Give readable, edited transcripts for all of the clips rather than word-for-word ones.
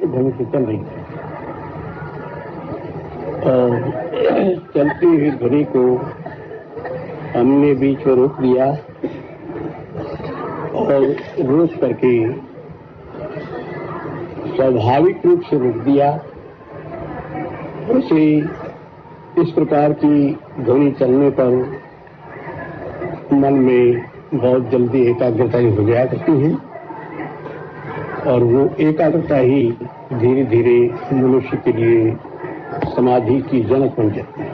ढंग से चल रही थी और चलती हुई ध्वनि को हमने बीच में रोक दिया और रोक करके स्वाभाविक रूप से रोक दिया। वैसे इस प्रकार की ध्वनि चलने पर मन में बहुत जल्दी एकाग्रता हो जाया करती है और वो एकाग्रता ही धीरे धीरे मनुष्य के लिए समाधि की जनक बन जाती है।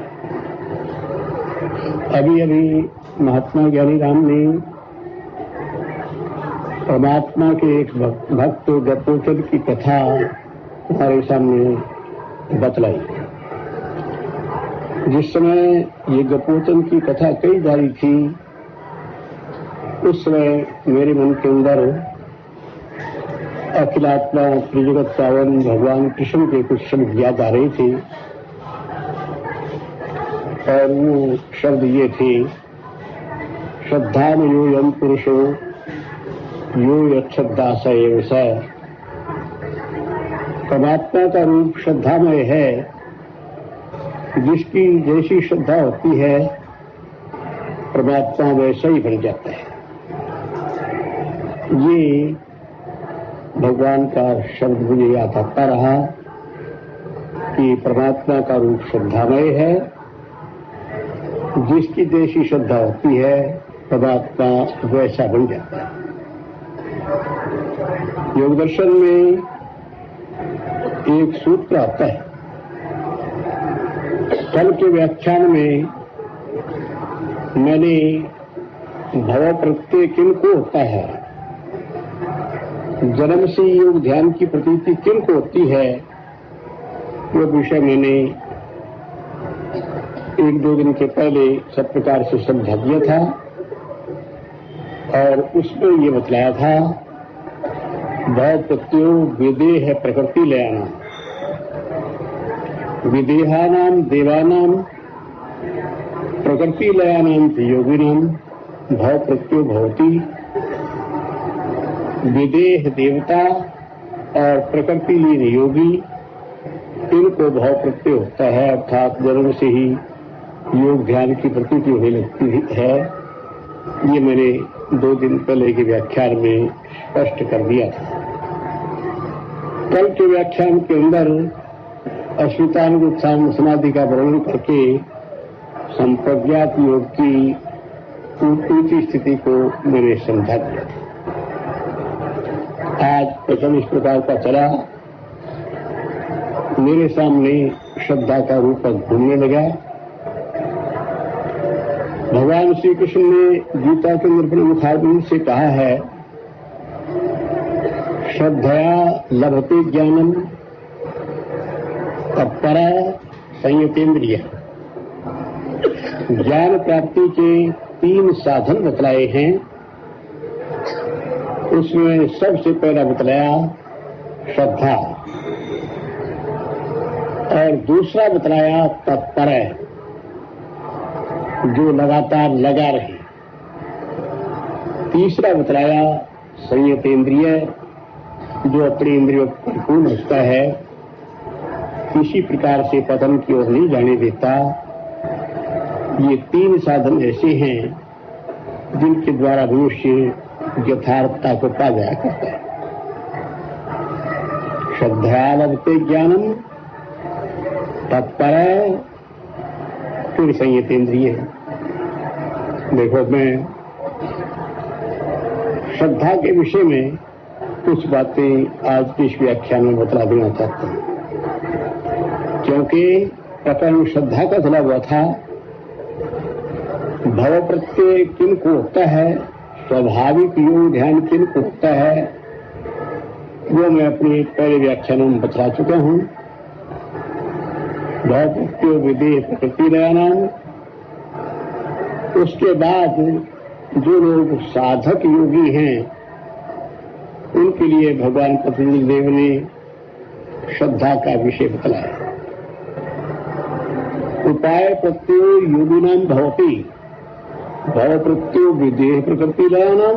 अभी अभी महात्मा ज्ञानी राम ने परमात्मा के एक भक्त गपोचन की कथा हमारे सामने बतलाई। जिस समय ये गपोचन की कथा कही जा रही थी उस समय मेरे मन के अंदर अखिलात्मा त्रिजगत पावन भगवान कृष्ण के कुछ शब्द याद आ रहे थे और वो शब्द ये थे, श्रद्धा में यो यम पुरुषो यो यच्छ्रद्धास एव स। परमात्मा का रूप श्रद्धामय है, जिसकी जैसी श्रद्धा होती है परमात्मा वैसा ही बन जाता है। ये भगवान का शब्द मुझे याद आता रहा कि परमात्मा का रूप श्रद्धामय है, जिसकी जैसी श्रद्धा होती है परमात्मा वैसा बन जाता है। योग दर्शन में एक सूत्र आता है। कल के व्याख्यान में मैंने भव प्रत्यय किनको होता है, जन्म से योग ध्यान की प्रतीति किनको होती है, वो विषय मैंने एक दो दिन के पहले सब प्रकार से समझा दिया था और उसमें ये बतलाया था, भव प्रत्ययो विदेह प्रकृति लयानाम, विदेहानाम देवानाम प्रकृति लयानाम योगिनाम भव प्रत्ययो भवति। विदेह देवता और प्रकृति लीन योगी, इनको भाव प्रत्यय होता है, अर्थात जन्म से ही योग ध्यान की प्रतीति होने लगती है। ये मैंने 2 दिन पहले के व्याख्यान में स्पष्ट कर दिया था। कल के व्याख्यान के अंदर अश्वितानुरूप समाधि का वर्णन करके संप्रज्ञात योग की ऊंची स्थिति को मैंने समझा दिया था। आज प्रथम इस प्रकार का चला, मेरे सामने श्रद्धा का रूप घूमने लगा। भगवान श्री कृष्ण ने गीता के अंदर अपने मुखारबिंद से कहा है, श्रद्धया लभते ज्ञानम तत्परा संयतेन्द्रिय। ज्ञान प्राप्ति के 3 साधन बतलाए हैं। उसमें सबसे पहला बतलाया श्रद्धा और दूसरा बतलाया तत्पर, जो लगातार लगा रहे। तीसरा बतलाया संयतेन्द्रिय, जो अपनी इंद्रियों को पूर्ण रखता है, किसी प्रकार से पतन की ओर नहीं जाने देता। ये 3 साधन ऐसे हैं जिनके द्वारा मनुष्य यथार्थता को पा जाया करता है। श्रद्धया लभते ज्ञानम तत्पर फिर संयतेन्द्रिय। देखो, मैं श्रद्धा के विषय में कुछ बातें आज के इस व्याख्यान में बतला देना चाहता हूं, क्योंकि प्रकरण श्रद्धा का चला हुआ था भव प्रत्यय किन को होता है, स्वाभाविक योग ध्यान किन को होता है, वो मैं अपने पहले व्याख्यानों में बता चुका हूं। भव प्रत्यय विदेह प्रकृति लयानाम। उसके बाद जो लोग साधक योगी हैं उनके लिए भगवान पतंजलि देव ने श्रद्धा का विषय बतलाया। उपाय प्रत्ययो योगिनाम भवति, भव प्रत्ययो विदेह प्रकृति लयानाम।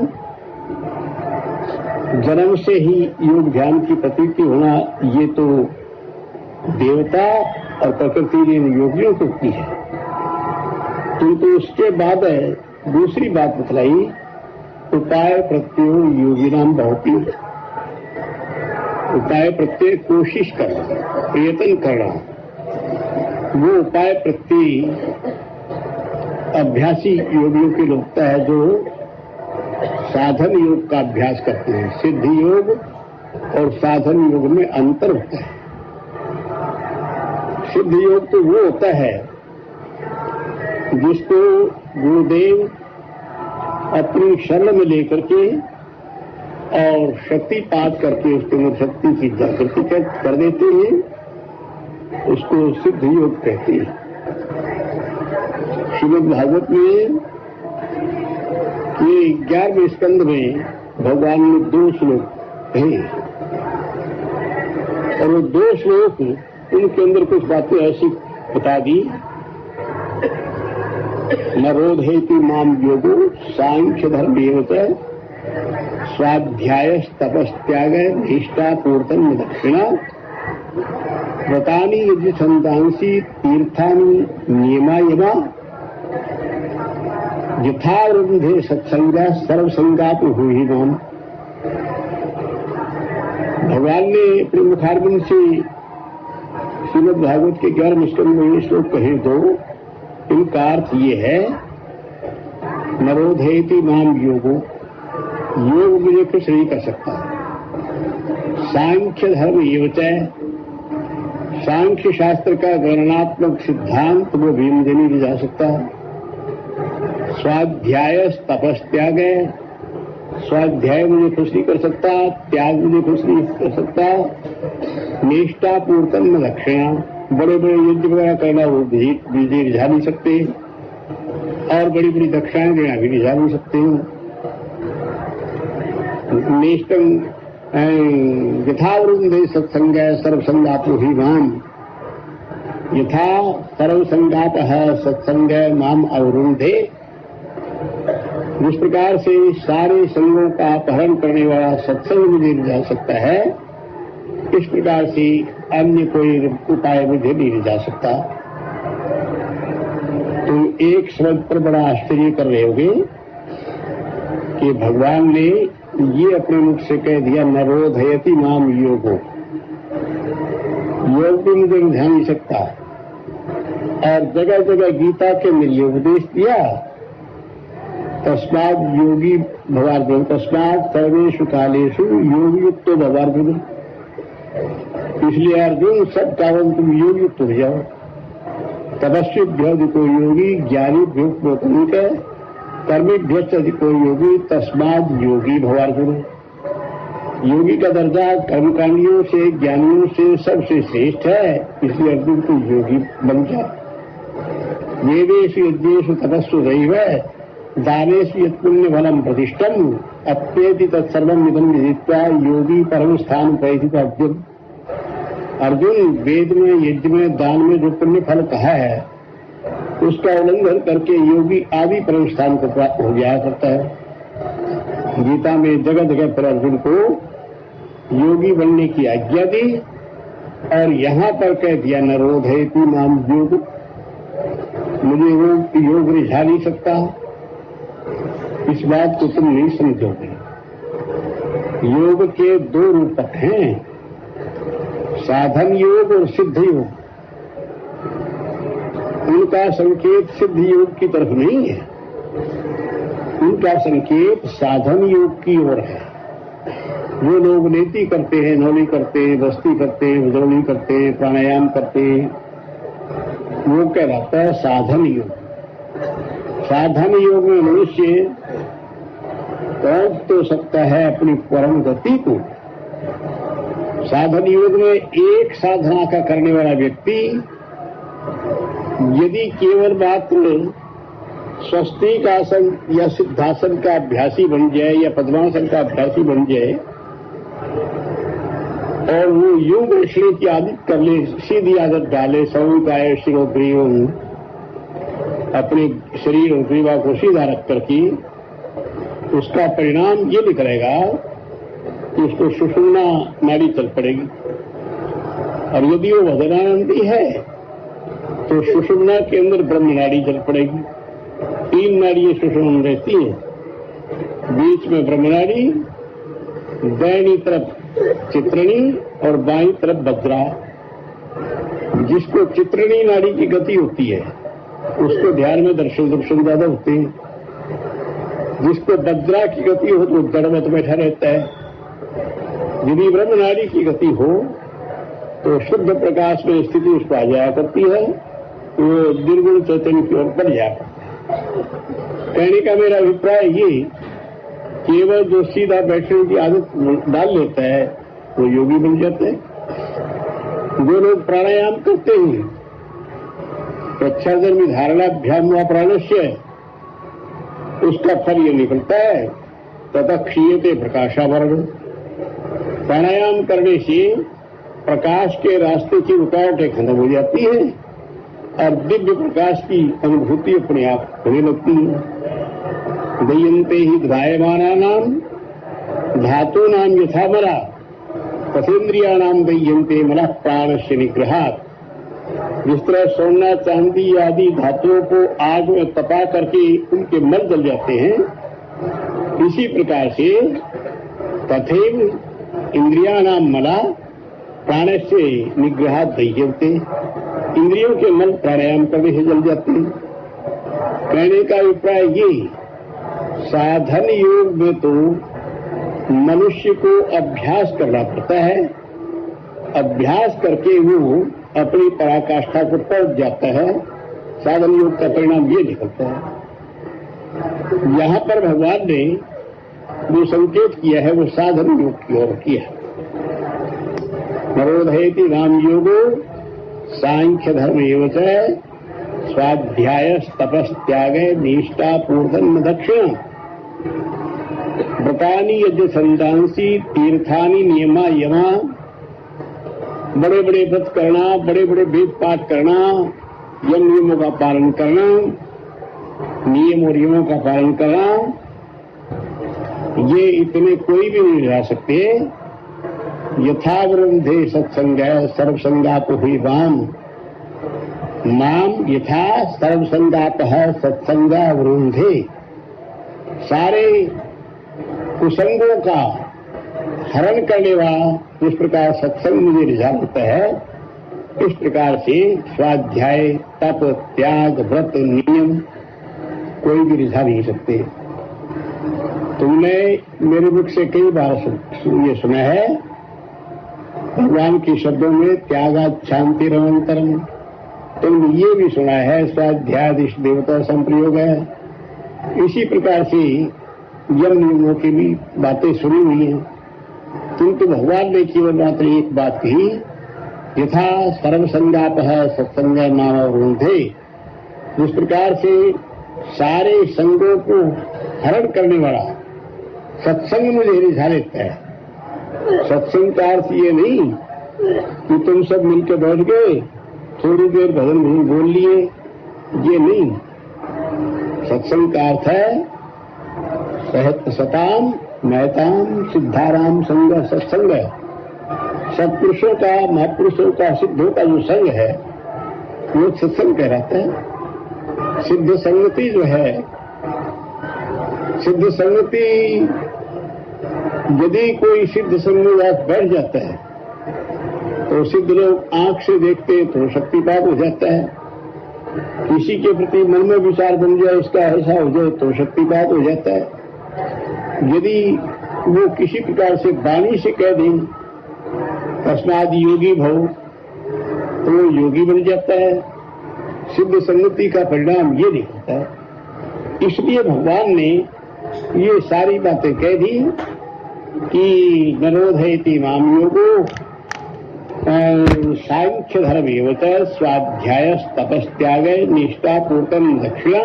जन्म से ही योग ध्यान की प्रतीति होना ये तो देवता और प्रकृति ने योगियों को की है, किंतु उसके बाद दूसरी बात बतलाई, उपाय प्रत्ययो योगिनाम भवति। उपाय प्रत्यय कोशिश करना, प्रयत्न करना, वो उपाय प्रत्यय अभ्यासी योगियों की लोकता है जो साधन योग का अभ्यास करते हैं। सिद्धि योग और साधन योग में अंतर होता है। सिद्ध योग तो वो होता है जिसको गुरुदेव अपनी शरण में लेकर के और शक्तिपात करके उसके अंदर शक्ति की जागृति कर देते हैं, उसको सिद्ध योग कहते हैं। श्रीमद् भागवत में ये 11वें स्कंद में भगवान ने 2 श्लोक कहे और वो 2 श्लोक उनके अंदर कुछ बातें ऐसी बता दी। नरोधेति माम योगो सांख्य धर्म एवं स्वाध्याय तपस्त्याग निष्ठा पूर्तन दक्षिणा व्रतानि यदि संतांसी तीर्थानि नियमा यमा यथावृंधे सत्संगा सर्वसंगाप हुई नाम। भगवान ने अपने मुखारबिंद से श्रीमद् भागवत के 11वें स्कंद में ये श्लोक कहे तो इनका अर्थ ये है, नरोधेति माम योगो, योग मुझे कुछ नहीं कर सकता। सांख्य धर्म एवं, सांख्य शास्त्र का गणनात्मक सिद्धांत वो भी मुझे नहीं ले जा सकता। स्वाध्याय तपस्त्याग, स्वाध्याय मुझे खुश नहीं कर सकता, त्याग मुझे खुश नहीं कर सकता। निष्ठा पूर्तन में दक्षिणा, बड़े बड़े यज्ञ वगैरह करना वो भी रिझा नहीं सकते और बड़ी बड़ी दक्षिणाएं देना भी रिझा नहीं सकते। निष्ठम यथावृंधे सत्संग सर्वसंगाप ही माम, यथा सर्वसंगाप सत्संग माम अवरुंधे। जिस प्रकार से सारे संगों का अपहरण करने वाला सत्संग मुझे जा सकता है, इस प्रकार से अन्य कोई उपाय मुझे नहीं जा सकता। तो एक शब्द पर बड़ा आश्चर्य कर रहे होंगे कि भगवान ने ये अपने मुख से कह दिया, नरोधयति माम योगो, योग भी मुझे रिझा नहीं सकता। और जगह जगह गीता के लिए उपदेश दिया, तस्माद योगी भवार्जुन, तस्माद सर्वेषु कालेषु योग युक्तो भवार्जुन। इसलिए अर्जुन सब कालों तुम योग युक्त हो जाओ। तपस्विभ्यो अधिको योगी, ज्ञानीभ्यो प्रोतनिक, कर्मेभ्यश्च अधिको योगी, तस्माद योगी भवार्जुन। योगी का दर्जा कर्मकांडियों से, ज्ञानियों से सबसे श्रेष्ठ है, इसलिए अर्जुन को योगी बन जाओ। वेदेषु यज्ञेषु तपस्सु दैव, दानेषु यत् पुण्य फलम प्रतिष्ठम, अप्येति तत्सर्वम इदं विदित्वा योगी परम स्थान पैति अर्जुन। अर्जुन, वेद में, यज्ञ में, दान में जो पुण्य फल कहा है उसका उल्लंघन करके योगी आदि परम स्थान को प्राप्त हो जाया करता है। गीता में जगह जगह पर अर्जुन को योगी बनने की आज्ञा दी और यहां पर कह दिया, नरोधयति माम योग, मुझे वो योग रिझा नहीं सकता। इस बात को तुम नहीं समझोगे। योग के 2 रूपक हैं, साधन योग और सिद्ध योग। उनका संकेत सिद्ध योग की तरफ नहीं है, उनका संकेत साधन योग की ओर है। जो लोग नेति करते हैं, नौली करते हैं, बस्ती करते हैं, विद्रोही करते हैं, प्राणायाम करते हैं, वो कहलाता है साधन योग। साधन योग में मनुष्य पहुंच तो सकता है अपनी परम गति को। साधन योग में एक साधना का करने वाला व्यक्ति यदि केवल मात्र स्वस्तिक आसन या सिद्धासन का अभ्यासी बन जाए या पद्मासन का अभ्यासी बन जाए और वो योग बैठने की आदत कर ले, सीधी आदत डाले, सौकाय शिरोग्रीव, अपने शरीर और ग्रीवा को सीधा रख करके, उसका परिणाम ये निकलेगा कि उसको सुषुम्ना नाड़ी चल पड़ेगी। और यदि वो वदनानंदी है तो सुषुम्ना के अंदर ब्रह्म नाड़ी चल पड़ेगी। 3 नाड़ियां सुषुम्ना में रहती है, बीच में ब्रह्म नाड़ी, दाहिनी तरफ चित्रणी और बाईं तरफ बज्रा। जिसको चित्रणी नाड़ी की गति होती है उसको ध्यान में दर्शन ज्यादा होते हैं। जिसको बज्रा की गति हो तो जड़वत बैठा रहता है। यदि ब्रह्म नाड़ी की गति हो तो शुद्ध प्रकाश में स्थिति उसको आ जाया करती है, वो निर्गुण चैतन्य की ओर बढ़ जाया करता है। कहने का मेरा अभिप्राय ये, केवल जो सीधा बैठने की आदत डाल लेता है वो योगी बन जाते हैं। जो लोग प्राणायाम करते हैं, प्रच्छादर्मी धारणाभ्याम व प्राणस्य, उसका फल ये निकलता है तथा क्षीयते प्रकाशावरण। प्राणायाम करने से प्रकाश के रास्ते की रुकावटें खत्म हो जाती है और दिव्य प्रकाश की अनुभूति अपने आप होने लगती है। दयन्ते ही धायमानानाम धातूनाम यथामला पसेन्द्रियाणाम दयन्ते मलः प्राणस्य निग्रहात्। जिस तरह सोना चांदी आदि धातुओं को आग में तपा करके उनके मल जल जाते हैं, इसी प्रकार से तथैव इंद्रियाणाम मला प्राणस्य निग्रहात् दयन्ते। इंद्रियों के मल प्राणायाम करने से जल जाते हैं। कहने का अभिप्राय ये, साधन योग में तो मनुष्य को अभ्यास करना पड़ता है। अभ्यास करके वो अपनी पराकाष्ठा को पहुंच जाता है। साधन योग का परिणाम ये निकलता है। यहां पर भगवान ने जो संकेत किया है वो साधन योग की ओर किया। नरोधयति राम योगो सांख्य धर्म एवं स्वाध्याय तपस्त्याग निष्ठा पूर्धन दक्षिण व्रतानि यज्ञ संदांसी तीर्थानि नियमा यमा। बड़े बड़े व्रत करना, बड़े बड़े वेद पाठ करना, यम नियमों का पालन करना, नियम और यमों का पालन करना, ये इतने कोई भी नहीं रह सकते। यथावृंधे सत्संग सर्वसंगाप हुई वाम माम यथा सर्वसंगाप सत्संगा वृंधे। सारे कुसंगों का हरण करने वाला जिस प्रकार सत्संग मुझे रिझा होता है, इस प्रकार से स्वाध्याय तप त्याग व्रत नियम कोई भी रिझा नहीं सकते। तुमने मेरे मुख से कई बार ये सुना है भगवान के शब्दों में त्यागात् शांति रमंतरम। तुमने ये भी सुना है स्वाध्याय देवता संप्रयोग है। इसी प्रकार से यम नियमों की भी बातें सुनी हुई हैं, किंतु भगवान ने केवल मात्र एक बात कही, यथा सर्वसंगाप सत्संग नाम वृंधे। जिस प्रकार से सारे संगों को हरण करने वाला सत्संग मुझे रिझा लेता है। सत्संग का अर्थ ये नहीं कि तुम सब मिलकर बैठ गए, थोड़ी देर भजन नहीं बोल लिए, ये नहीं। सत्संग का अर्थ है सताम महताम सिद्धाराम संग सत्संग। सत्पुरुषों का, महापुरुषों का, सिद्धों का जो संग है वो सत्संग कहलाता है। सिद्ध संगति जो है, सिद्ध संगति, यदि कोई सिद्ध संग में बैठ जाता है तो सिद्ध लोग आंख से देखते तो शक्तिपात हो जाता है। किसी के प्रति मन में विचार बन जाए, इसका ऐसा हो जाए तो शक्तिपात हो जाता है। यदि वो किसी प्रकार से वाणी से कह दें तस्माद योगी भव, तो वो योगी बन जाता है। सिद्ध संगति का परिणाम ये नहीं होता है। इसलिए भगवान ने ये सारी बातें कह दी कि नरोधयति माम योगो सांख्य धर्म एवं स्वाध्याय तपस्त्याग निष्ठा पूर्तन दक्षिणा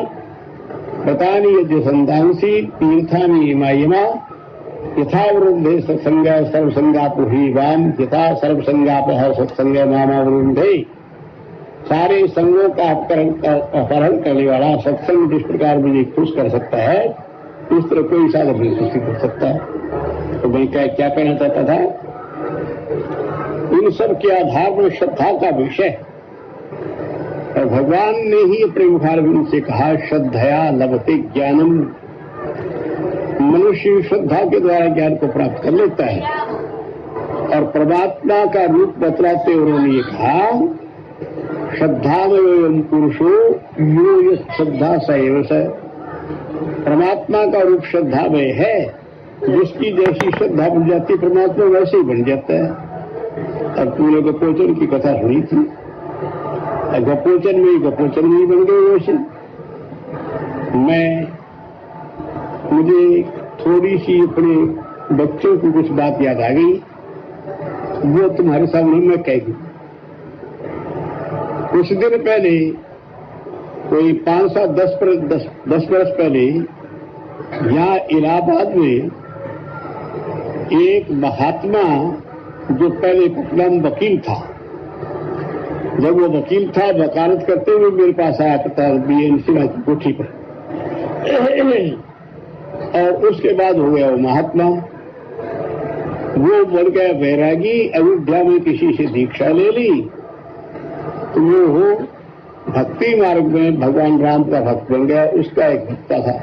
व्रतानि यज्ञ संधांसी तीर्थानि इमायमा यथा वृद्धे सत्संग सर्वसंगापुहीवान यथा सर्वसंगाप सत्संग मामावृद्धे। सारे संगों का अपहरण करने वाला सत्संग जिस प्रकार मुझे खुश कर सकता है, इस तरह कोई साधन नहीं खुशी कर सकता। तो मैं क्या कहना चाहता था, इन सब के आधार में श्रद्धा का विषय, और भगवान ने ही अपने मुखारविंद से कहा श्रद्धया लभते ज्ञानम। मनुष्य श्रद्धा के द्वारा ज्ञान को प्राप्त कर लेता है। और परमात्मा का रूप बतलाते उन्होंने ये कहा श्रद्धामय पुरुषो यो श्रद्धा सएव स। परमात्मा का रूप श्रद्धामय है, जिसकी जैसी श्रद्धा बन जाती परमात्मा वैसे ही बन जाता है। अब तूने गपोचन की कथा सुनी थी, गपोचन में गपोचन नहीं बन गए वैसे। मुझे थोड़ी सी अपने बच्चों की कुछ बात याद आ गई, वो तुम्हारे सामने मैं कह दूं। कुछ दिन पहले, कोई 5-7-10 वर्ष पहले, यहाँ इलाहाबाद में एक महात्मा जो पहले पटना में वकील था, जब वो वकील था वकालत करते हुए मेरे पास आया पता BNC की कोठी पर, और उसके बाद हो गया वो महात्मा। वो बन गया वैरागी, अयोध्या में किसी से दीक्षा ले ली, तो वो भक्ति मार्ग में भगवान राम का भक्त बन गया। उसका एक भक्ता था,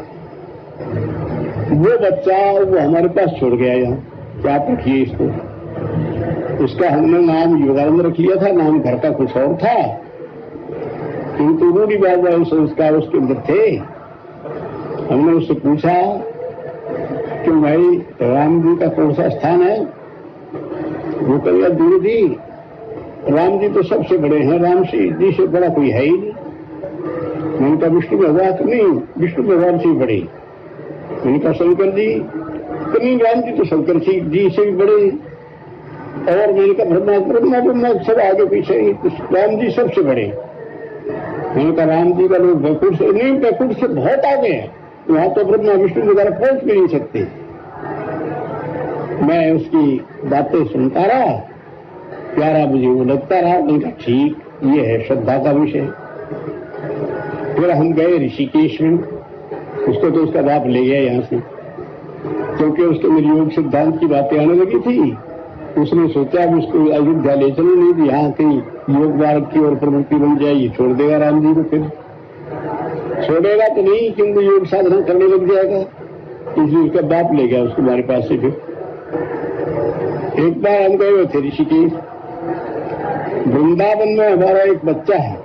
वो बच्चा वो हमारे पास छोड़ गया। यहाँ क्या रखिए इसको, उसका हमने नाम योगानंद रख लिया था, नाम घर का कुछ और था, किंतु रूढ़ी बाबा संस्कार उसके अंदर थे। हमने उससे पूछा कि भाई राम जी का कौन सा स्थान है? वो कहिए गुरु जी राम जी तो सबसे बड़े हैं, राम जी से बड़ा कोई है ही नहीं। मैंने कहा विष्णु भगवान तो नहीं, विष्णु भगवान से बड़े। मैंने कहा शंकर जी तो नहीं, राम जी तो शंकर जी से भी बड़े। और मैंने कहा ब्रह्मा सब आगे पीछे, राम जी सबसे बड़े। मैंने कहा राम जी का लोग बैकुंठ से नहीं, बैकुंठ से बहुत आगे हैं, वहां तो ब्रह्मा विष्णु वगैरह पहुंच भी नहीं सकते। मैं उसकी बातें सुनता रहा, प्यारा मुझे वो लगता रहा। मैंने कहा ठीक, ये है श्रद्धा का विषय। फिर हम गए ऋषिकेश में, उसको तो उसका बाप ले गया यहाँ से, क्योंकि उसके मेरी योग सिद्धांत की बातें आने लगी थी। उसने सोचा कि उसको अयोध्या ले चलो, नहीं तो यहाँ कहीं योग मार्ग की और प्रवृत्ति बन जाएगी, छोड़ देगा राम जी को। फिर छोड़ेगा तो नहीं, क्योंकि योग साधना करने लग जाएगा, इसलिए उसका बाप ले गया उसको हमारे पास से। फिर एक बार हम गए हुए थे ऋषिकेश। वृंदावन में हमारा एक बच्चा है,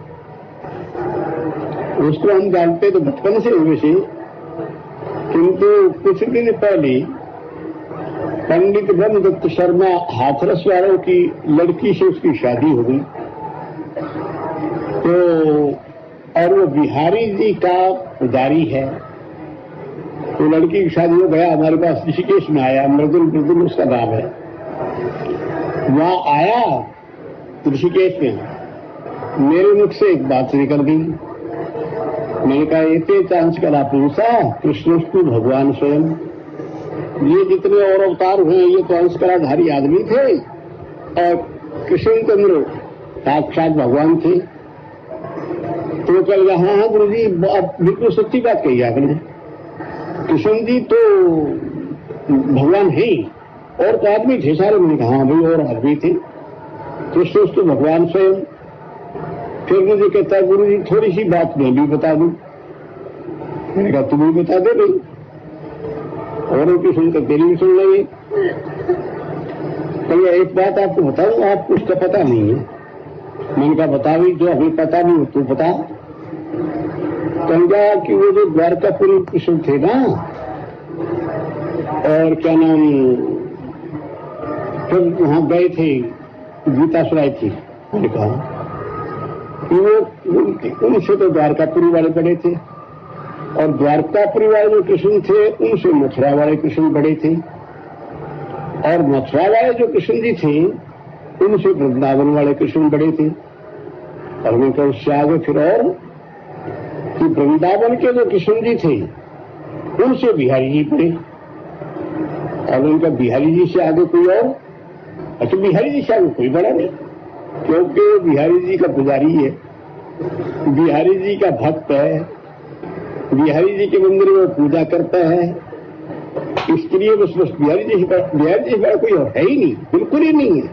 उसको हम जानते तो बचपन से हुए से, किंतु कुछ दिन पहले पंडित ब्रह्मदत्त शर्मा हाथरस वालों की लड़की से उसकी शादी हो गई। तो और वो बिहारी जी का पुजारी है, तो लड़की की शादी हो गया, हमारे पास ऋषिकेश में आया, मृदुल उसका नाम है। वहां आया ऋषिकेश में, मेरे मुख से एक बात निकल गई। मैंने कहा इतने चांस कला पुरुषा कृष्णस्तु भगवान स्वयं। ये जितने और अवतार हुए ये तो अंश कलाधारी आदमी थे, और कृष्णचंद्र साक्षात भगवान थे। तो कल हाँ गुरु जी बिल्कुल सच्ची बात कही आपने, कृष्ण जी तो भगवान है ही, और तो आदमी थे सारे। मैंने कहा हाँ भाई और आदमी थे, कृष्ण तो भगवान स्वयं। फिर मुझे कहता है गुरु जी थोड़ी सी बात मैं भी बता दूं। मैंने कहा तुम भी बता दे भाई, औरों की सुनकर तेरी भी सुन लेंगे। तो एक बात आपको बताऊं, आपको उसका पता नहीं है। मैंने कहा बता भी, जो अभी पता नहीं तू बता। कहा कि वो जो द्वारकापुरी कृष्ण थे ना, और क्या नाम, फिर वहां गए थे, गीता सुनाई थी। मैंने कहा कि वो उनसे तो द्वारकापुरी वाले पड़े थे। और द्वारकापुरी वाले जो कृष्ण थे उनसे मथुरा वाले कृष्ण बड़े थे, और मथुरा वाले जो कृष्ण जी थे उनसे वृंदावन वाले कृष्ण बड़े थे। और मैं कहा उससे आगे फिर और कि वृंदावन के जो कृष्ण जी थे उनसे बिहारी जी बड़े, और उनका बिहारी जी से आगे कोई और, अच्छा बिहारी जी से आगे कोई बड़ा नहीं, क्योंकि बिहारी जी का पुजारी है, बिहारी जी का भक्त है, बिहारी जी के मंदिर में पूजा करता है, इसके लिए बस बिहारी जी से बड़ा कोई और है ही नहीं, बिल्कुल ही नहीं है।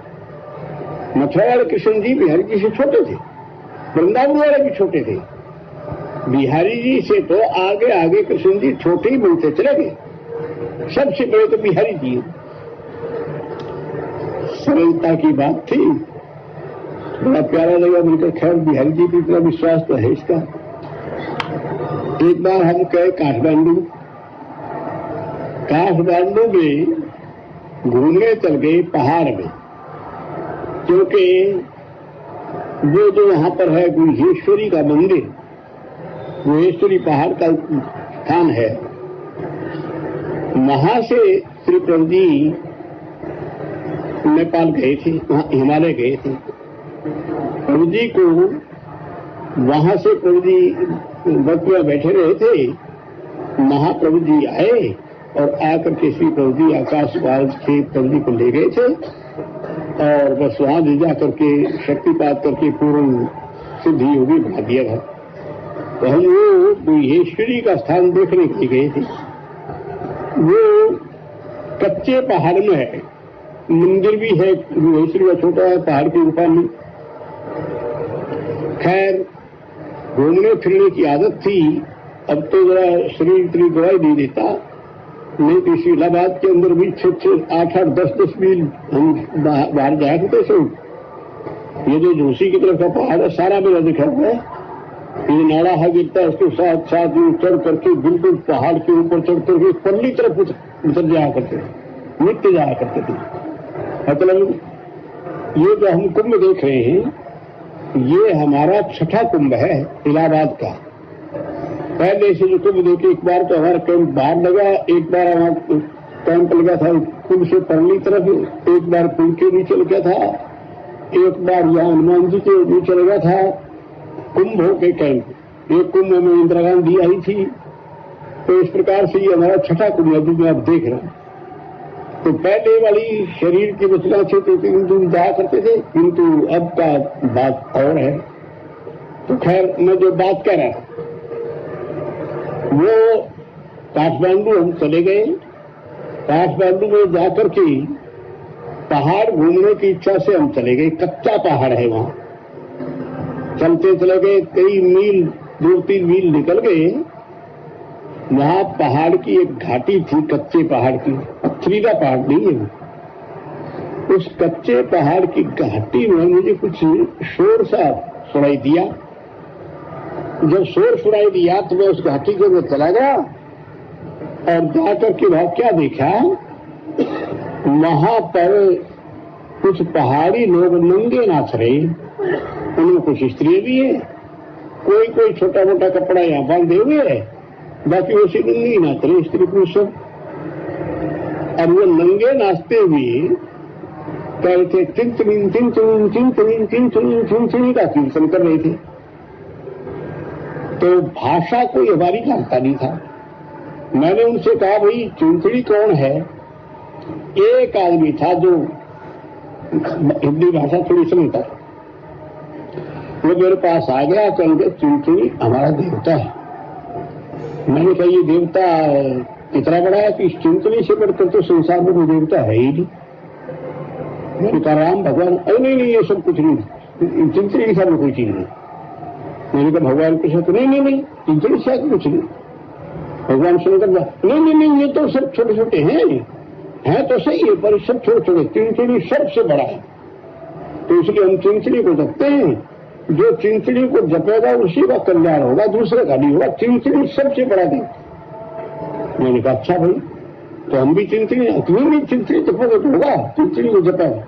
मथुरा वाले कृष्ण जी बिहारी जी से छोटे थे, वृंदावन वाले भी छोटे थे, बिहारी जी से तो आगे आगे कृष्ण जी छोटे ही बनते चले गए, सबसे बड़े तो बिहारी जी। सरलता की बात थी, बड़ा प्यारा लगा मिलकर। खैर बिहारी जी को इतना विश्वास तो है इसका। एक बार हम गए काठमांडू में घूमने चल गए पहाड़ में, क्योंकि वो जो वहां पर है गुहेश्वरी का मंदिर, गुहेश्वरी पहाड़ का स्थान है, वहां से श्री प्रभु जी नेपाल गए थे, वहां हिमालय गए थे। प्रभु जी को वहां से प्रभु जी बस में बैठे रहे थे, महाप्रभु जी आए और आकर के श्री प्रभु जी आकाश मार्ग से प्रभु जी को ले गए थे, और बस वहां ले जाकर के शक्तिपात करके पूर्ण सिद्धि योगी बना दिया था। तो हम वो गुहेश्वरी का स्थान देखने के लिए गए थे। वो कच्चे पहाड़ में है, मंदिर भी है, गुहेश्वरी का छोटा है पहाड़ के ऊपर में। खैर घूमने फिरने की आदत थी, अब तो जरा शरीर इतनी दवाई नहीं देता, नहीं तो इस इलाहाबाद के अंदर भी 6-8 10 मील हम बाहर जाया करते थे। ये जो झूसी की तरफ का पहाड़ है सारा मेरा दिखा हुआ है, ये नाड़ा है गिरता है, उसके साथ साथ चढ़ करके बिल्कुल पहाड़ के ऊपर चढ़ करके पल्ली तरफ उतर जाया करते थे, नित्य जाया करते थे। मतलब ये जो हम कुंभ देख रहे हैं, ये हमारा छठा कुंभ है इलाहाबाद का। पहले से जो कुंभ देखे, एक बार तो हमारा कैंप बाहर लगा, एक बार हमारा कैंप लगा था कुंभ से परली तरफ, एक बार पुल के नीचे लगा था, एक बार यहाँ हनुमान जी के नीचे लगा था। कुंभ हो के कैंप, एक कुंभ में इंदिरा गांधी आई थी, तो इस प्रकार से ये हमारा छठा कुंभ है जो आप देख रहे हैं। तो पहले वाली शरीर की रचना से तो 3 दिन जाया करते थे, किंतु अब का बात और है। तो खैर मैं जो बात कह रहा था, वो काठमांडू हम चले गए। काठमांडू में जाकर के पहाड़ घूमने की इच्छा से हम चले गए। कच्चा पहाड़ है वहां, चलते चले गए, कई मील 2-3 मील निकल गए। वहां पहाड़ की एक घाटी थी, कच्चे पहाड़ की, पथरीला पहाड़ नहीं है। उस कच्चे पहाड़ की घाटी में मुझे कुछ शोर सा सुनाई दिया। जब शोर सुनाई दिया तो मैं उस घाटी के अंदर चला गया और जाकर के वहां क्या देखा, वहां पर कुछ पहाड़ी लोग नंगे नाच रहे, उनमें कुछ स्त्रियां भी है, कोई छोटा मोटा कपड़ा यहाँ बांधे हुए है, बाकी वो सिर्फ नंगे नाच रहे, स्त्री पुरुष सब। और वो नंगे नाचते हुए कहते चिंचनी चिंचनी चिंचनी चिंचनी चिंचनी का कीर्तन कर रहे थे। तो भाषा कोई हमारी जानता नहीं था। मैंने उनसे कहा भाई चिंचनी कौन है? एक आदमी था जो हिंदी भाषा थोड़ी समझता, वो मेरे पास आ गया, कल के चिंचनी हमारा देवता है। मैंने कहा ये देवता इतना बड़ा है कि इस चिंचनी से बढ़कर तो संसार में कोई देवता है ही नहीं। मैंने कहा राम भगवान, अरे नहीं ये सब कुछ नहीं, चिंचनी के सामने कोई चीज नहीं। मैंने कहा भगवान के साथ, नहीं चिंचनी के साथ कुछ नहीं। भगवान शंकर नहीं ये तो सब छोटे छोटे हैं तो सही है, पर सब छोटे छोटे, चिंचनी सबसे बड़ा है। तो इसलिए हम चिंचनी को जपते हैं, जो चिंचनी को जपेगा उसी का कल्याण होगा, दूसरे का नहीं होगा। चिंचनी सबसे बड़ा देव। मैंने कहा अच्छा भाई, तो हम भी चिंचनी चिंचनी जपोगे तो होगा, चिंचनी को जपेगा।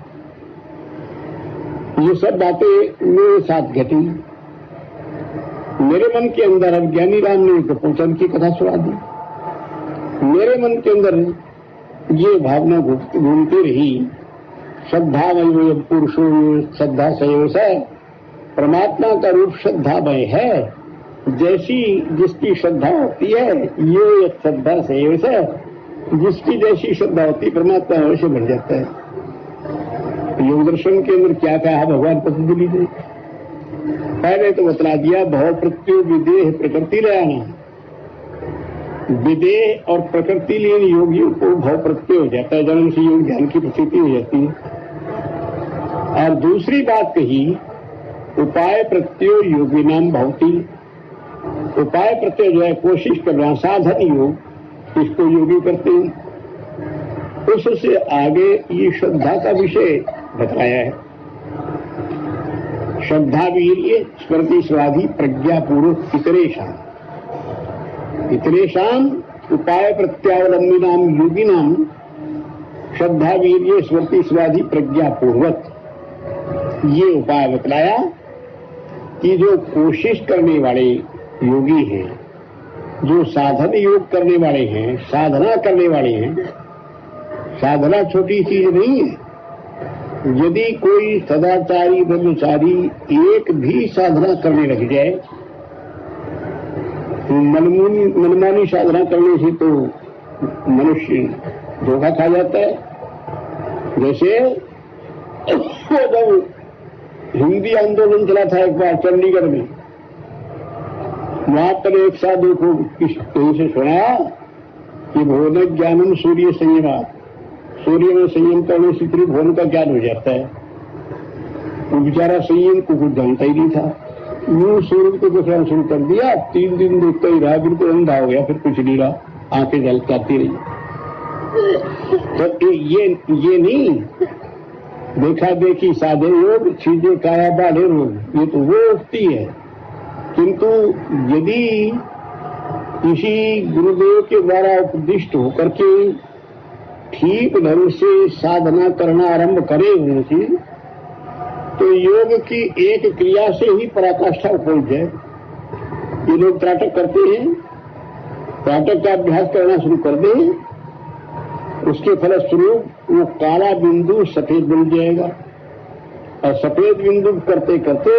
ये सब बातें मेरे साथ घटी। मेरे मन के अंदर अब ज्ञानी राम ने कपोचन की कथा सुना दी। मेरे मन के अंदर ये भावना घूमती रही, श्रद्धामय पुरुषो श्रद्धा संयोग है, परमात्मा का रूप श्रद्धामय है। जैसी जिसकी श्रद्धा होती है ये श्रद्धा संयोग है, जिसकी जैसी श्रद्धा होती परमात्मा वैसे बन जाता है। योग दर्शन के अंदर क्या कहा भगवान पतंजलि ने? पहले तो बतला दिया भाव प्रत्यु विदेह प्रकृति रहना। विदेह और प्रकृति लीन योगियों को भाव प्रत्यय हो जाता है, जन्म से योग ध्यान की प्रतीति हो जाती है। और दूसरी बात कही उपाय प्रत्यय योगी नाम भवती। उपाय प्रत्यय जो है कोशिश करना, साधन योग, इसको योगी करते हैं। उससे आगे ये श्रद्धा का विषय बताया है। श्रद्धा वीर्य स्मृति स्वाधि प्रज्ञा पूर्वक इतरेशाम उपाय प्रत्यावलंबी नाम योगी नाम श्रद्धा वीर्य स्मृति स्वाधि प्रज्ञा पूर्वक। ये उपाय बतलाया कि जो कोशिश करने वाले योगी हैं, जो साधन योग करने वाले हैं, साधना करने वाले हैं, साधना छोटी चीज नहीं है। यदि कोई सदाचारी ब्रह्मचारी एक भी साधना करने लग जाए, मनमानी साधना करने से तो मनुष्य धोखा खा जाता है। जैसे जब हिंदी आंदोलन चला था एक बार चंडीगढ़ में, वहां पर एक साधु को कहीं से सुनाया कि भोन ज्ञानम सूर्य संयमात, सूर्य में संयम करने से फिर भोन का ज्ञान हो जाता है। वो बेचारा संयम को कुछ जानता ही नहीं था, यूं सूर्य को देखना शुरू कर दिया। 3 दिन देखता ही रहा, बिल्कुल अंधा हो गया, फिर कुछ नहीं रहा, आंखें झलकाती रही। तो ये नहीं देखा देखी साधे योग चीजें काया बाढ़े रोग, ये तो वो उठती है। किंतु यदि किसी गुरुदेव के द्वारा उपदिष्ट होकर के ठीक ढंग से साधना करना आरंभ करे उनकी, तो योग की एक क्रिया से ही पराकाष्ठा पहुंच जाए। ये लोग त्राटक करते हैं, त्राटक का अभ्यास करना शुरू कर दे, उसके फलस्वरूप वो काला बिंदु सफेद बन जाएगा, और सफेद बिंदु करते करते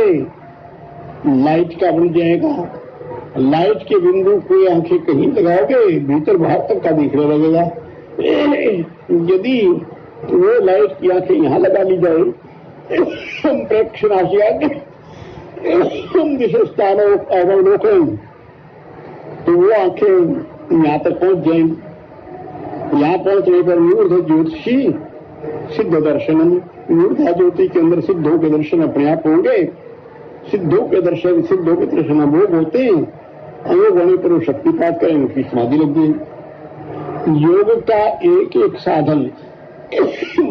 लाइट का बन जाएगा। लाइट के बिंदु को आंखें कहीं लगाओगे, भीतर बाहर तक का दिखने लगेगा। यदि वो लाइट की आंखें यहां लगा ली जाए, प्रेक्षणाशिया विशेषतानों अवलोकन, तो वो आंखें यहां तक पहुंच जाएंगी। यहां पहुंचने पर मूर्ध ज्योतिषी सिद्ध दर्शनम, मूर्धा ज्योति के अंदर सिद्धों के दर्शन अपने आप होंगे। सिद्धों के दर्शन, सिद्धों के दर्शन अमोघ होते हैं। अमोघ होने पर वो शक्तिपात करें, उनकी समाधि लग गई। योग का एक एक साधन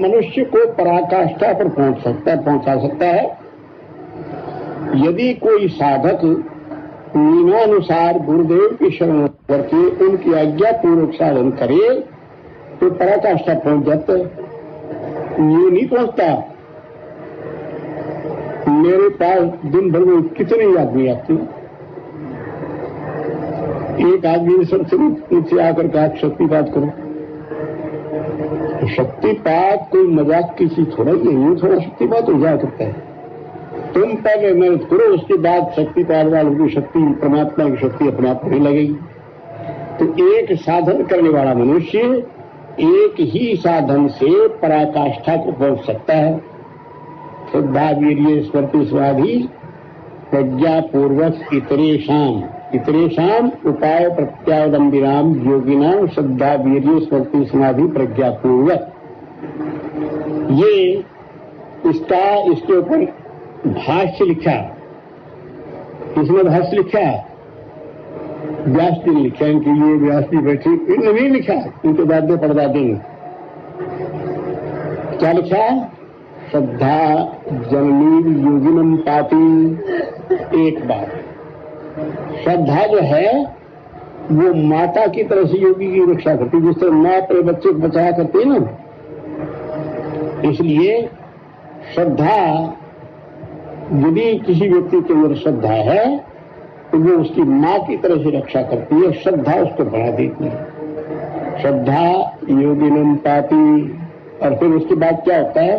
मनुष्य को पराकाष्ठा पर पहुंचा सकता है। यदि कोई साधक नियमानुसार गुरुदेव की शरण करके उनकी आज्ञा पूर्वक साधन करे तो पराकाष्ठा पहुंच जाता है। ये नहीं पहुंचता। मेरे पास दिन भर में कितने आदमी आते हैं, एक आदमी ने सबसे नीचे आकर कहा शक्तिपात करो। शक्तिपात कोई मजाक की चीज थोड़ा ही है, थोड़ा शक्तिपात हो जाया करता है। तुम पहले मेहनत करो, उसके बाद शक्तिपात वालों की शक्ति, परमात्मा की शक्ति अपने आप होने लगेगी। तो एक साधन करने वाला मनुष्य एक ही साधन से पराकाष्ठा को पहुंच सकता है। श्रद्धा वीर्य स्मृति स्वाधि प्रज्ञा पूर्वक इतरेशाम उपाय प्रत्यावलंबिनाम योगिनाम श्रद्धा वीर्य स्मृति समाधि प्रज्ञा पूर्वक। ये इसके ऊपर भाष्य लिखा। इसमें भाष्य लिखा व्यास जी ने लिखा, इनके लिए व्यास जी बैठे, इन्होंने नहीं लिखा, इनके दादे परदादे ने क्या लिखा? श्रद्धा जननी योगिनम पाती। एक बात, श्रद्धा जो है वो माता की तरह से योगी की रक्षा करती, जिस तरह माँ अपने बच्चे को बचाया करती है ना। इसलिए श्रद्धा, यदि किसी व्यक्ति के अंदर श्रद्धा है तो वो उसकी माँ की तरह से रक्षा करती है, श्रद्धा उसको बढ़ा देती है। श्रद्धा योगिनम पाति। और फिर उसके बाद क्या होता है,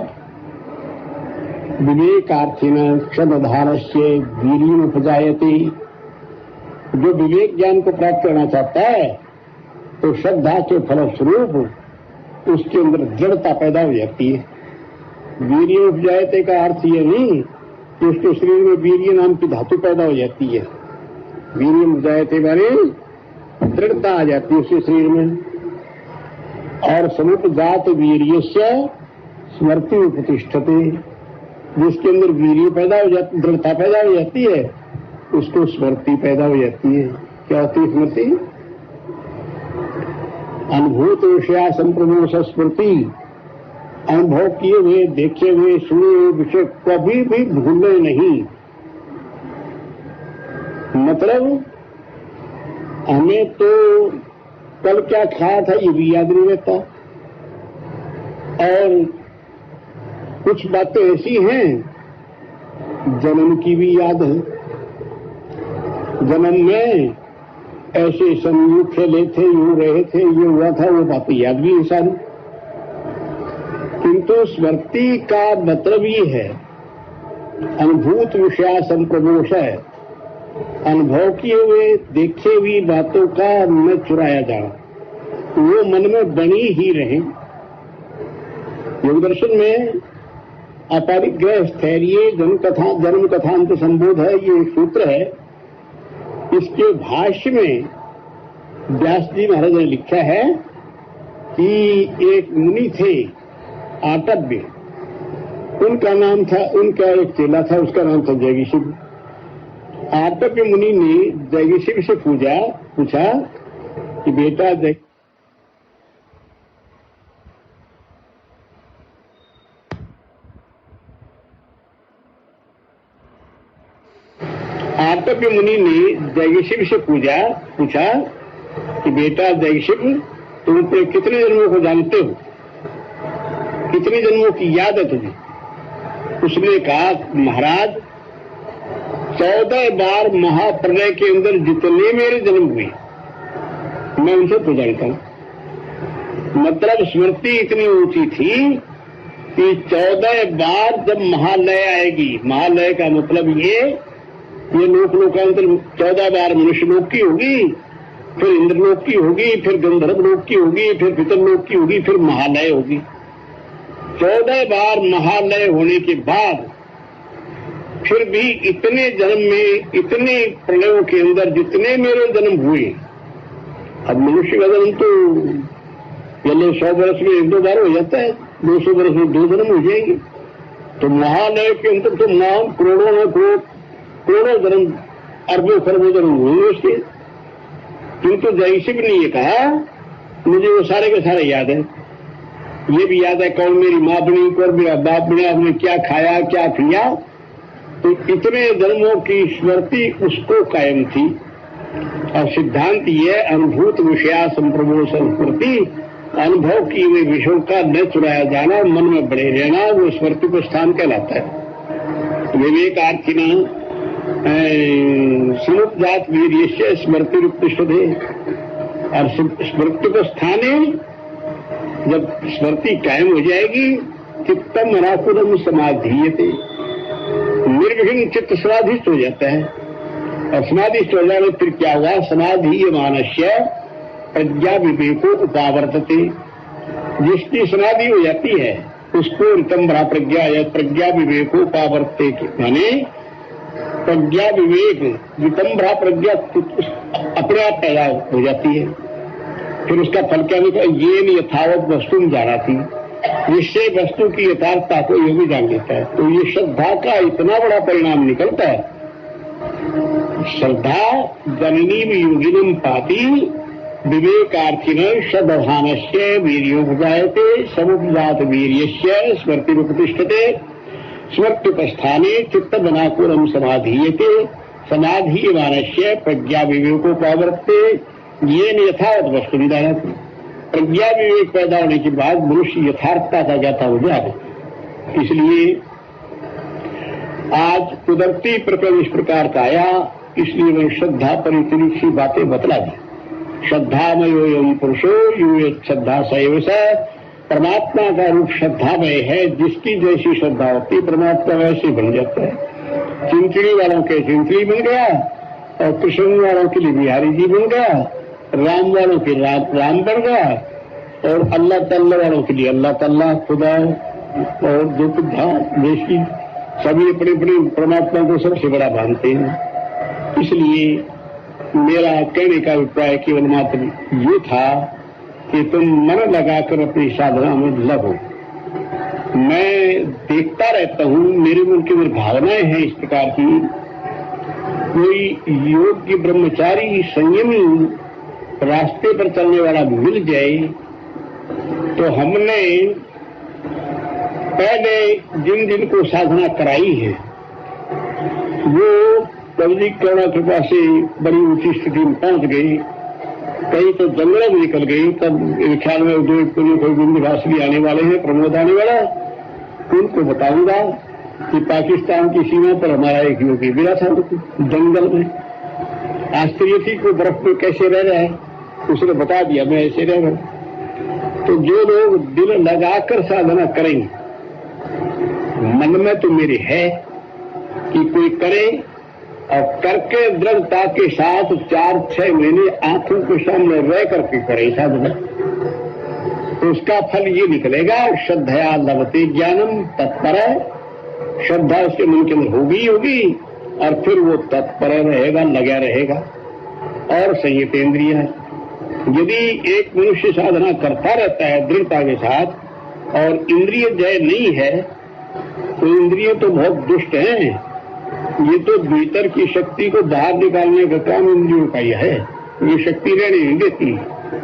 विवेकार्थिन क्षमधानस्य वीर्यम उपजायते। जो विवेक ज्ञान को प्राप्त करना चाहता है तो श्रद्धा के फलस्वरूप उसके अंदर दृढ़ता पैदा हो जाती है। वीर्य उपजायते का अर्थ ये नहीं कि उसके शरीर में वीर्य नाम की धातु पैदा हो जाती है। वीर्य उपजायते माने दृढ़ता आ जाती है उसके शरीर में। और समुपजात वीर्यस्य स्मृति उपतिष्ठते। जिसके अंदर वीर्य पैदा हो जाती, दृढ़ता पैदा हो जाती है, उसको स्मृति पैदा हो जाती है। क्या होती है स्मृति? अनुभूत विषया संप्रमोष स्मृति। अनुभव किए हुए, देखे हुए, सुने हुए विषय कभी भी भूले नहीं। मतलब हमें तो कल क्या खाया था ये भी याद नहीं रहता, और कुछ बातें ऐसी हैं जन्म की भी याद है। जन्म में ऐसे संयोग खेले थे, यूं रहे थे, ये हुआ था, वो बातें याद भी इंसान। किंतु स्मृति का मतलब ये है अनुभूत विषया संप्रमोष है, अनुभव किए हुए, देखे हुई बातों का न चुराया जाना, वो मन में बनी ही रहे। योग दर्शन में अपरिग्रह स्थैर्य जन्म कथांत संबोध है, ये एक सूत्र है। इसके भाष्य में व्यास जी महाराज ने लिखा है कि एक मुनि थे आटव्य, उनका नाम था, उनका एक चेला था, उसका नाम था जैगिशिव। आटव्य मुनि ने जैगिशिव से पूछा कि बेटा आटव्य मुनि ने जैगिशिव से पूछा कि बेटा जैगिशिव, तुम अपने कितने जन्मों को जानते हो, कितने जन्मों की याद है तुम्हें? उसने कहा महाराज 14 बार महाप्रलय के अंदर जितने मेरे जन्म हुए मैं उनसे तो जानता हूं। मतलब स्मृति इतनी ऊंची थी कि 14 बार जब महालय आएगी, महालय का मतलब ये लोकांतर 14 बार मनुष्य लोक की होगी, फिर इंद्रलोक की होगी, फिर गंधर्व लोक की होगी, फिर पितरलोक की होगी, फिर महालय होगी। 14 बार महालय होने के बाद फिर भी इतने जन्म में, इतने प्रलयों के अंदर जितने मेरे जन्म हुए, अब मनुष्य का जन्म तो पहले 100 वर्ष में 1-2 बार हो जाता है, 200 वर्ष में 2 जन्म हो जाएंगे। तो महालय के अंदर तो नाम करोड़ों जन्म, अरबों खरबों जन्म हुए उसके। किंतु जैगिशिव ने ये कहा मुझे वो सारे के सारे याद है, ये भी याद है कौन मेरी माँ बनी, कौन मेरा बाप बना, हमने क्या खाया क्या पिया। तो इतने जन्मों की स्मृति उसको कायम थी। और सिद्धांत ये अनुभूत विषया संप्रमोष स्मृति, अनुभव किए हुए विषयों का न चुराया जाना, मन में बड़े रहना, वो स्मृति को स्थान कहलाता है। विवेकार्थिना समुपजात वीर्यस्य स्मृति उपतिष्ठते। और स्मृति को स्थाने जब स्मृति कायम हो जाएगी, चित्तम अनाकुलम समाधीयते, निर्विघ्न चित्त समाधिस्थ हो जाता है। और समाधिस्थ हो जाने फिर क्या हुआ, समाधीयमानस्य प्रज्ञा विवेको उपावर्तते। जिसकी समाधि हो जाती है उसको रितंभरा प्रज्ञा या प्रज्ञा विवेको उपावर्तते, माने प्रज्ञा विवेक वितंभरा प्रज्ञा अपने आप पैदा हो जाती है। फिर उसका फल क्या निकला, ये यथावत वस्तु में जाना थी, जिससे वस्तु की यथार्थता को योगी जान लेता है। तो ये श्रद्धा का इतना बड़ा परिणाम निकलता है। श्रद्धा जननी योगिनम पाति विवेकार्थिन श्रद्धानस्य वीर्योपजायते समुपजात वीर्यस्य स्मृति उपतिष्ठते स्मृत्युपस्थाने चित्त बनाकुलम समाधीयते समाधीयमानस्य प्रज्ञा विवेकोपावर्ते येन यथावत वस्तु निधान। प्रज्ञा विवेक पैदा होने के बाद मनुष्य यथार्थता का ज्ञाता हो जाए। इसलिए आज कुदरती प्रकरण इस प्रकार का आया इसलिए मैं श्रद्धा पर इतनी सी बातें बतला दी। श्रद्धामयो यम पुरुषो यूय श्रद्धा सैव स। परमात्मा का रूप श्रद्धामय है, जिसकी जैसी श्रद्धा होती परमात्मा वैसे बन जाता है। चिंचड़ी वालों के चिंचड़ी बन गया, और कृष्ण वालों के लिए बिहारी जी बन गया, राम वालों के राम बन गया, और अल्लाह तल्ला वालों के लिए अल्लाह तल्ला खुदा, और जो कुछ देशी सभी अपने अपने परमात्मा को सबसे बड़ा मानते हैं। इसलिए मेरा कहने का अभिप्राय केवल मात्र ये था कि तुम मन लगाकर अपनी साधना में लगो। मैं देखता रहता हूँ, मेरे मन की मेरी भावनाएं हैं इस प्रकार की, कोई योग्य ब्रह्मचारी संयमी रास्ते पर चलने वाला मिल जाए तो हमने पहले जिन जिन को साधना कराई है वो प्रभु जी करुणा कृपा से बड़ी ऊंची स्थिति में पहुंच गई, कई तो जंगलों में निकल गई। तब मेरे ख्याल में उदयपुर कोई विंध्यवासिनी आने वाले हैं, प्रमोद आने वाला, उनको बताऊंगा कि पाकिस्तान की सीमा पर हमारा एक योगी मिला था जंगल में। आश्चर्य थी को बर्फ में कैसे रह रहा है, उसने बता दिया मैं ऐसे रह रहा। तो जो लोग दिल लगाकर साधना करेंगे, मन में तो मेरे है कि कोई करे और करके दृढ़ता के साथ 4-6 महीने आंखों के सामने रह करके करे साधना, तो उसका फल ये निकलेगा, श्रद्धया लभते ज्ञानम तत्पर। श्रद्धा उसके मन के अंदर होगी और फिर वो तत्पर रहेगा, लगा रहेगा। और संयतेंद्रिय, यदि एक मनुष्य साधना करता रहता है दृढ़ता के साथ और इंद्रिय जय नहीं है, तो इंद्रिय तो बहुत दुष्ट हैं। ये तो भीतर की शक्ति को बाहर निकालने का काम इंद्रियों का ही है। ये शक्ति रहने नहीं देती,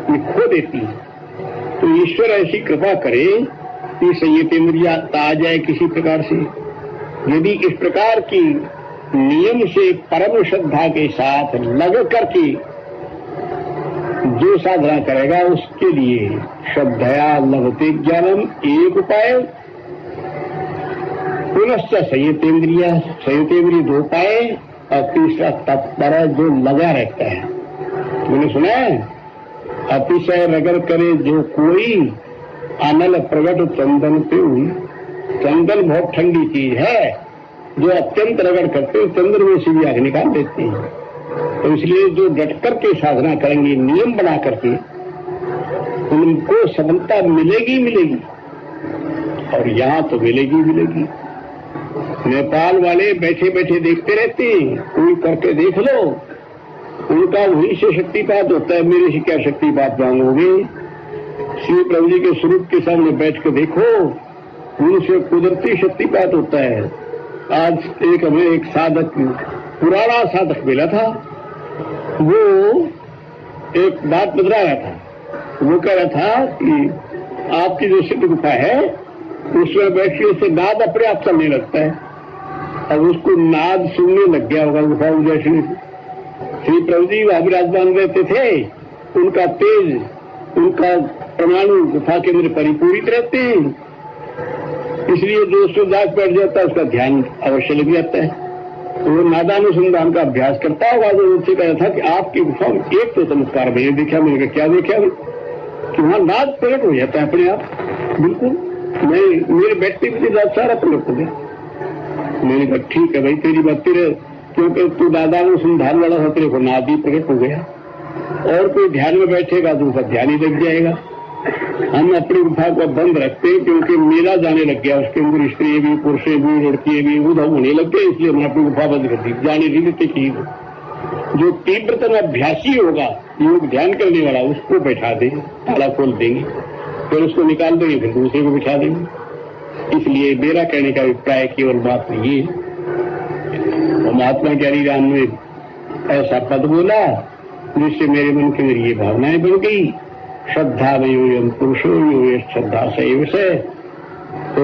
ये खो देती। तो ईश्वर ऐसी कृपा करे कि संयतेंद्रिया आ जाए किसी प्रकार से। यदि इस प्रकार की नियम से परम श्रद्धा के साथ लग करके जो साधना करेगा, उसके लिए श्रद्धया लभते ज्ञानम एक उपाय, पुनश्च संयतेंद्रिय 2 उपाय, और तीसरा तत्पर जो लगा रहता है। मैंने सुना है, अतिशय रगड़ करे जो कोई, अनल प्रगट चंदन पे हुई। चंदन बहुत ठंडी चीज है, जो अत्यंत रगड़ करते चंद्र में से भी आग निकाल देती है। तो इसलिए जो डट करके साधना करेंगे, नियम बना करके, उनको सफलता मिलेगी। और यहाँ तो मिलेगी। नेपाल वाले बैठे बैठे देखते रहते हैं, कोई करके देख लो, उनका वहीं से शक्तिपात होता है। मेरे से क्या शक्तिपात मांगोगे? श्री प्रभु जी के स्वरूप के सामने बैठ कर देखो, उनसे कुदरती शक्तिपात होता है। आज हमें एक साधक, पुराना साधक मिला था, वो एक बात बता रहा था। वो कह रहा था कि आपकी जो सिद्ध गुफा है उसमें बैठने से नाद अपने आप चलने लगता है। अब उसको नाद सुनने लग गया होगा गुफा उजड़ने से। श्री प्रभु जी वहां विराजमान रहते थे, उनका तेज, उनका परमाणु गुफा के अंदर परिपूरित रहते हैं, इसलिए जो उसको जाग बैठ जाता है उसका ध्यान अवश्य लग जाता है। तो वो नादानुसंधान का अभ्यास करता होगा। जो मुझसे कह रहा था कि आपकी गुफा में एक तो चमत्कार मैंने देखा। मैंने कहा क्या देखा? कि वहां नाद प्रकट हो जाता है अपने आप, बिल्कुल। मेरे बैठते के बाद सारा प्रकट हो गया। मैंने कहा ठीक है भाई, तेरी बात तेरे, क्योंकि तू नादानुसंधान वाला था, तेरे को नाद ही प्रकट हो गया। और कोई ध्यान में बैठेगा तो उसका ध्यान ही लग जाएगा। हम अपनी गुफा को बंद रखते हैं क्योंकि मेला जाने लग गया, उसके अंदर स्त्री भी, पुरुष भी, लड़कियां भी उधर होने लग गए, इसलिए हमने अपनी गुफा बंद कर दी, जाने नहीं देते चीज। जो तीव्रतम अभ्यासी होगा, योग ध्यान करने वाला, उसको बैठा देंगे, ताला खोल देंगे, फिर उसको निकाल देंगे, फिर दूसरे को बिठा देंगे। इसलिए मेरा कहने का अभिप्राय केवल बात ये, महात्मा ज्ञानी राम ने ऐसा पद बोला जिससे मेरे मन के अंदर ये भावनाएं बन गई। श्रद्धा में योयम पुरुषो यो श्रद्धा सैव से। तो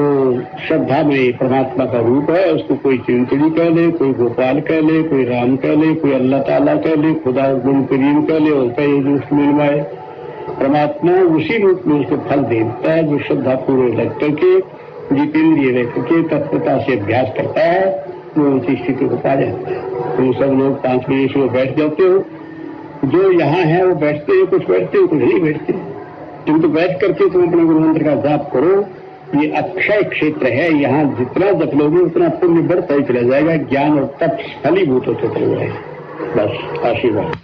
श्रद्धा में परमात्मा का रूप है, उसको कोई चिंतनी कह ले, कोई गोपाल कह ले, कोई राम कह ले, कोई अल्लाह ताला कह ले, खुदा गुण करीम कह ले, और कई रूप मिलवाए। परमात्मा उसी रूप में उसको फल देता है जो श्रद्धा पूर्वक लग करके, जितेंद्रिय रह करके तत्परता से अभ्यास करता है वो उसी स्थिति को पा जाता है। तो सब लोग 5 बजे से बैठ जाते हो, जो यहाँ है वो बैठते हैं, कुछ बैठते हैं, कुछ नहीं बैठते, किंतु बैठ करके तुम अपने गुरु मंत्र का जाप करो। ये अक्षय क्षेत्र है, यहाँ जितना जप लोगे उतना पुण्य बढ़ता ही चला जाएगा, ज्ञान और तप फलीभूत होते चले जाएगा। बस आशीर्वाद।